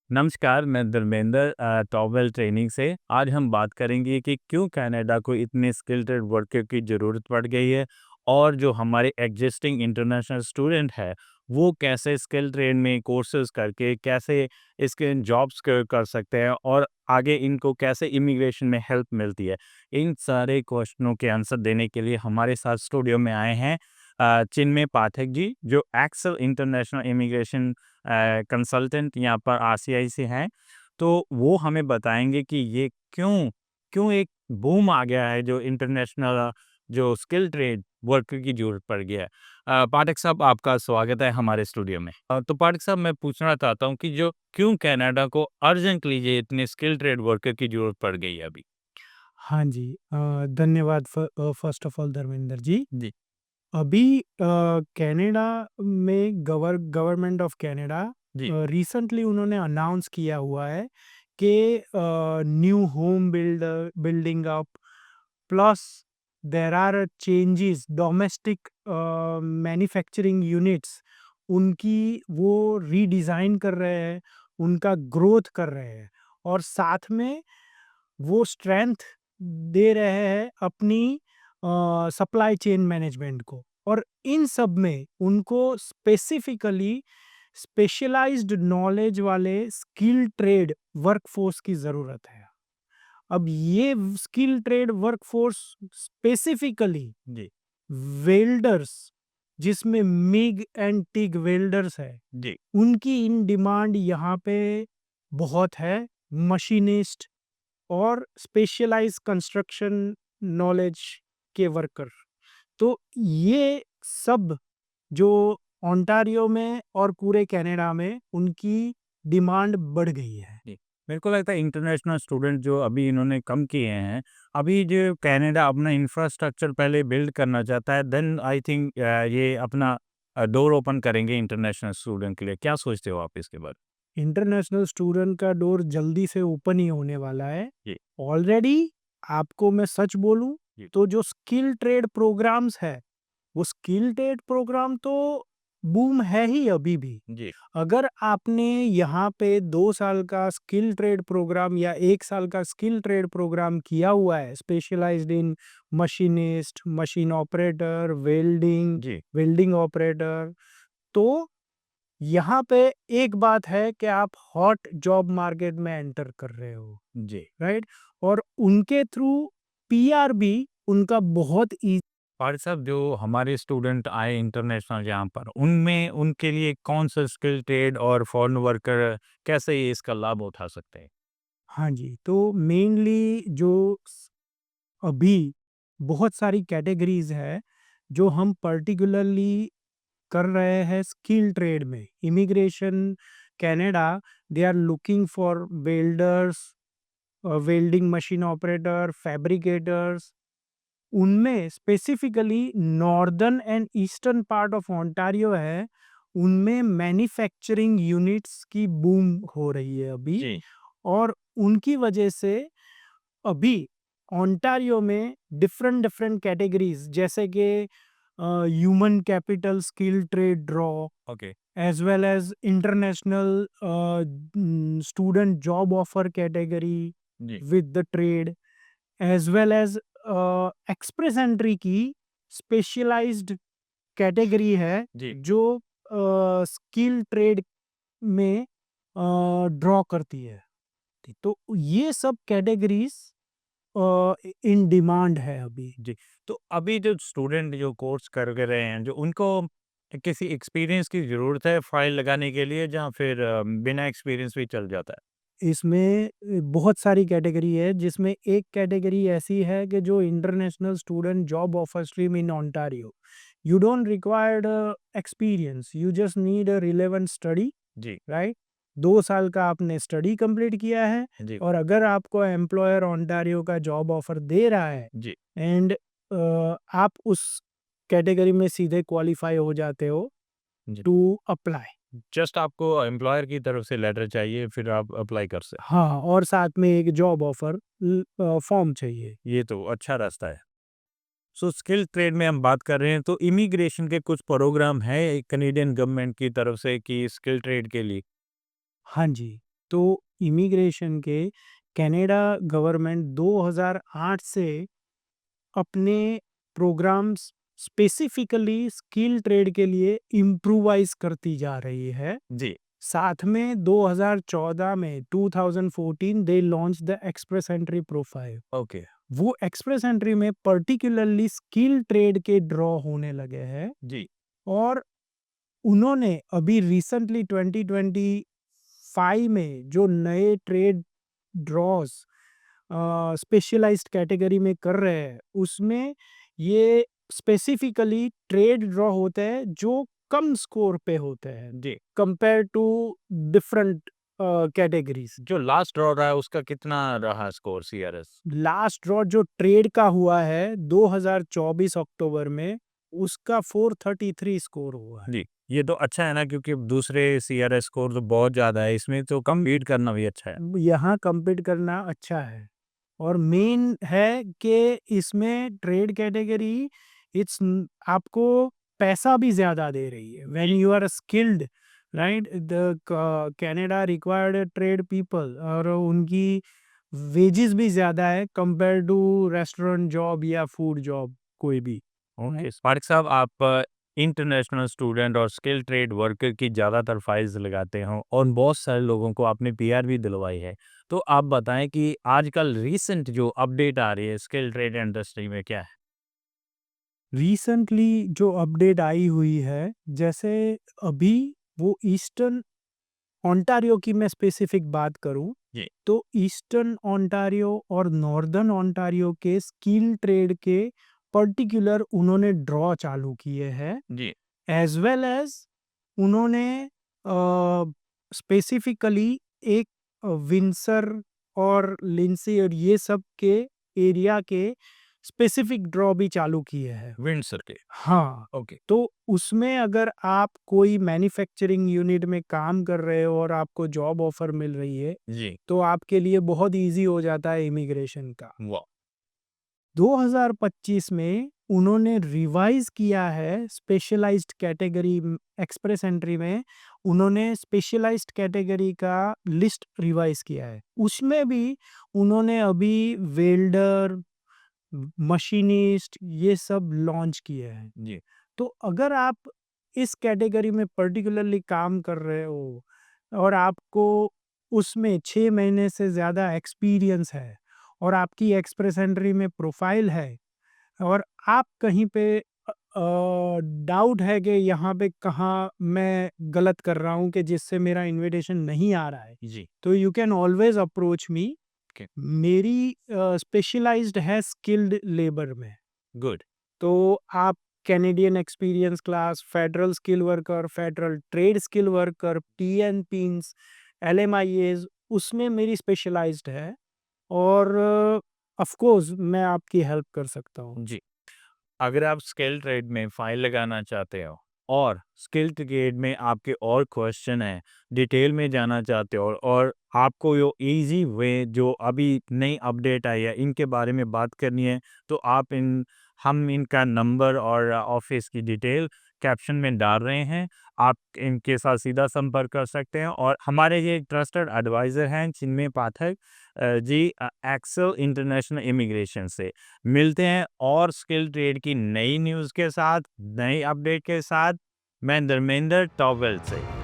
नमस्कार, मैं Dharmendra towel training से। आज हम बात करेंगे कि क्यों कनाडा को इतने स्किल्ड वर्कर की ज़रूरत पड़ गई है और जो हमारे एग्जिस्टिंग इंटरनेशनल स्टूडेंट है, वो कैसे स्किल ट्रेड में कोर्सेज़ करके कैसे इसके जॉब्स कर सकते हैं और आगे इनको कैसे इमिग्रेशन में हेल्प मिलती है। इन सारे क्वेश्चनों के आंसर देने के लिए हमारे साथ स्टूडियो में आए हैं चिन्मय पाठक जी, जो एक्सेल इंटरनेशनल इमिग्रेशन कंसल्टेंट यहाँ पर आरसीआई से हैं। तो वो हमें बताएँगे कि ये क्यों क्यों एक बूम आ गया है जो इंटरनेशनल जो स्किल ट्रेड वर्कर की ज़रूरत पड़ गया है। पाठक साहब, आपका स्वागत है हमारे स्टूडियो में। तो पाठक साहब, मैं पूछना चाहता हूँ कि जो क्यों कनाडा को अर्जेंटली ये इतने स्किल ट्रेड वर्कर की ज़रूरत पड़ गई है अभी? हाँ जी। धन्यवाद first of all Dharmendra ji. जी, अभी कनाडा में गवर्नमेंट ऑफ कनाडा जी, रिसेंटली उन्होंने अनाउंस किया हुआ है कि new home building up plus there are changes domestic manufacturing units उनकी वो रीडिज़ाइन कर रहे हैं, उनका ग्रोथ कर रहे हैं और साथ में वो स्ट्रेंथ दे रहे हैं अपनी सप्लाई चेन मैनेजमेंट को और इन सब में उनको स्पेसिफिकली स्पेशलाइज्ड नॉलेज वाले स्किल ट्रेड वर्कफोर्स की ज़रूरत है। अब ये स्किल ट्रेड वर्कफोर्स स्पेसिफिकली जी, वेल्डर्स जिसमें मिग एंड टिग वेल्डर्स है, जी। उनकी इन डिमांड यहाँ पे बहुत है। मशीनिस्ट और स्पेशलाइज्ड कंस्ट्रक्शन नॉलेज के वर्कर। तो ये सब जो ओंटारियो में और पूरे कनाडा में उनकी डिमांड बढ़ गई है। जी, मेरे को लगता है इंटरनेशनल स्टूडेंट जो अभी इन्होंने कम किए हैं, अभी जो कनाडा अपना इंफ्रास्ट्रक्चर पहले बिल्ड करना चाहता है, देन आई थिंक ये अपना डोर ओपन करेंगे इंटरनेशनल स्टूडेंट के लिए। क्या सोचते हो आप इसके बारे में? इंटरनेशनल स्टूडेंट का डोर जल्दी से ओपन ही होने वाला है। जी, ऑलरेडी आपको मैं सच बोलूँ जी, तो जो स्किल ट्रेड प्रोग्राम्स है, वो स्किल ट्रेड प्रोग्राम तो बूम है ही अभी भी। जी, अगर आपने यहाँ पे 2 साल का स्किल ट्रेड प्रोग्राम या 1 साल का स्किल ट्रेड प्रोग्राम किया हुआ है, स्पेशलाइज्ड इन मशीनिस्ट, मशीन ऑपरेटर, वेल्डिंग, जी, वेल्डिंग ऑपरेटर, तो यहाँ पे एक बात है कि आप हॉट जॉब मार्केट में एंटर कर रहे हो, जी। राइट? और उनके थ्रू पीआर भी उनका बहुत ईज़ी। और साहब, जो हमारे स्टूडेंट आए इंटरनेशनल यहाँ पर, उनमें उनके लिए कौन सा स्किल ट्रेड और फॉरेन वर्कर कैसे ये इसका लाभ उठा सकते हैं? हाँ जी, तो मेनली जो अभी बहुत सारी कैटेगरीज़ है, जो हम पर्टिकुलरली कर रहे हैं स्किल ट्रेड में। Immigration Canada they are looking for welders, welding machine operator, fabricators. उनमें specifically northern and eastern part of Ontario है, उनमें मैन्युफैक्चरिंग यूनिट्स की बूम हो रही है अभी जी, और उनकी वजह से अभी ओंटारियो में डिफरेंट डिफरेंट कैटेगरीज जैसे कि human capital skill trade draw okay, as well as international student job offer category जी, with the trade as well as express entry की स्पेशलाइज्ड कैटेगरी है जी। जो स्किल ट्रेड में ड्रॉ करती है। तो ये सब कैटेगरीज इन डिमांड है अभी। जी, तो अभी जो स्टूडेंट जो कोर्स कर के रहे हैं, जो उनको किसी एक्सपीरियंस की ज़रूरत है फ़ाइल लगाने के लिए, या फिर बिना एक्सपीरियंस भी चल जाता है? इसमें बहुत सारी कैटेगरी है जिसमें एक कैटेगरी ऐसी है कि जो international student job offer stream in Ontario. You don't required experience, you just need a relevant study, जी, राइट? 2 साल का आपने स्टडी कंप्लीट किया है जी, और अगर आपको एम्प्लॉयर ओंटारियो का जॉब ऑफर दे रहा है जी, एंड आप उस कैटेगरी में सीधे क्वालिफाई हो जाते हो जी। To apply. जस्ट आपको एम्प्लॉयर की तरफ से लेटर चाहिए, फिर आप अप्लाई कर सकते हाँ, और साथ में एक जॉब ऑफर फॉर्म चाहिए। हैं। ये तो अच्छा रास्ता है। सो स्किल ट्रेड में हम बात कर रहे हैं, तो इमिग्रेशन के कुछ प्रोग्राम हैं कनेडियन गवर्नमेंट की तरफ से कि स्किल ट्रेड के लिए? हाँ जी। तो इमिग्रेशन के कनाडा गवर्नमेंट 2008 से अपने प्रोग्राम्स स्पेसिफिकली स्किल ट्रेड के लिए इम्प्रूवाइज करती जा रही है। जी, साथ में 2014 में 2014 they launch the express entry profile. Okay, वो एक्सप्रेस एंट्री में पर्टिकुलरली स्किल ट्रेड के ड्रॉ होने लगे हैं जी, और उन्होंने अभी रिसेंटली 2025 में जो नए ट्रेड ड्रॉज स्पेशलाइज्ड कैटेगरी में कर रहे हैं उसमें ये स्पेसिफिकली ट्रेड ड्रॉ होते हैं जो कम स्कोर पे होते हैं जी। Compare to different categories. जो लास्ट ड्रॉ रहा है उसका कितना रहा स्कोर सीआरएस? लास्ट ड्रॉ जो ट्रेड का हुआ है 2024 अक्टूबर में उसका 433 स्कोर हुआ है। जी, ये तो अच्छा है ना, क्योंकि दूसरे सीआरएस स्कोर तो बहुत ज़्यादा है, इसमें तो कम्पीट करना भी अच्छा है। यहाँ compete करना अच्छा है और मेन है कि इसमें ट्रेड कैटेगरी आपको पैसा भी ज़्यादा दे रही है। When you are skilled right the Canada required trade people और उनकी वेजेस भी ज़्यादा है कंपेयर टू रेस्टोरेंट जॉब या फूड जॉब कोई भी। ओके, फारिक साहब, आप इंटरनेशनल स्टूडेंट और स्किल ट्रेड वर्कर की ज़्यादातर फाइल्स लगाते हो और बहुत सारे लोगों को आपने पीआर भी दिलवाई है। तो आप बताएं कि आजकल रीसेंट जो अपडेट आ रही है स्किल ट्रेड इंडस्ट्री में क्या है? रिसेंटली जो अपडेट आई हुई है जैसे अभी वो ईस्टर्न ओंटारियो की मैं स्पेसिफिक बात करूं जी, तो ईस्टर्न ओंटारियो और नॉर्दर्न ओंटारियो के स्किल ट्रेड के पर्टिकुलर उन्होंने ड्रॉ चालू किए हैं जी, एज वेल एज उन्होंने स्पेसिफिकली एक विंसर और लिंसी और ये सब के एरिया के स्पेसिफिक ड्रॉ भी चालू किए हैं। विंडसर के। हाँ, ओके, तो उसमें अगर आप कोई मैन्युफैक्चरिंग यूनिट में काम कर रहे हो और आपको जॉब ऑफर मिल रही है, जी, तो आपके लिए बहुत ईज़ी हो जाता है इमिग्रेशन का। वाह! 2025 में उन्होंने रिवाइज़ किया है स्पेशलाइज़्ड कैटेगरी एक्सप्रेस एंट्री में उन्होंने स्पेशलाइज़्ड कैटेगरी का लिस्ट रिवाइज़ किया है। उसमें भी उन्होंने अभी वेल्डर, मशीनिस्ट ये सब लॉन्च किए हैं। जी, तो अगर आप इस कैटेगरी में पर्टिकुलरली काम कर रहे हो और आपको उसमें 6 महीने से ज़्यादा एक्सपीरियंस है और आपकी एक्सप्रेस एंट्री में प्रोफाइल है और आप कहीं पे डाउट है कि यहाँ पे कहाँ मैं गलत कर रहा हूँ कि जिससे मेरा इनविटेशन नहीं आ रहा है, जी, तो you can always approach me. Okay, मेरी स्पेशलाइज्ड है स्किल्ड लेबर में। गुड, तो आप Canadian experience class, federal skill worker, federal trade skill worker, टीएनपीन्स, एलएमआईएस उसमें मेरी स्पेशलाइज्ड है और ऑफ कोर्स मैं आपकी हेल्प कर सकता हूँ। जी। अगर आप स्किल ट्रेड में फाइल लगाना चाहते हो और स्किल ट्रेड में आपके और क्वेश्चन हैं, डिटेल में जाना चाहते हो और आपको यो इजी वे जो अभी नई अपडेट आई है इनके बारे में बात करनी है, तो आप इन हम इनका नंबर और ऑफिस की डिटेल कैप्शन में डाल रहे हैं। आप इनके साथ सीधा संपर्क कर सकते हैं और हमारे ये ट्रस्टेड एडवाइज़र हैं चिन्मय Pathak ji, Excel international immigration से। मिलते हैं और स्किल ट्रेड की नई न्यूज़ के साथ, नई अपडेट के साथ। मैं धर्मेंद्र टॉवेल से।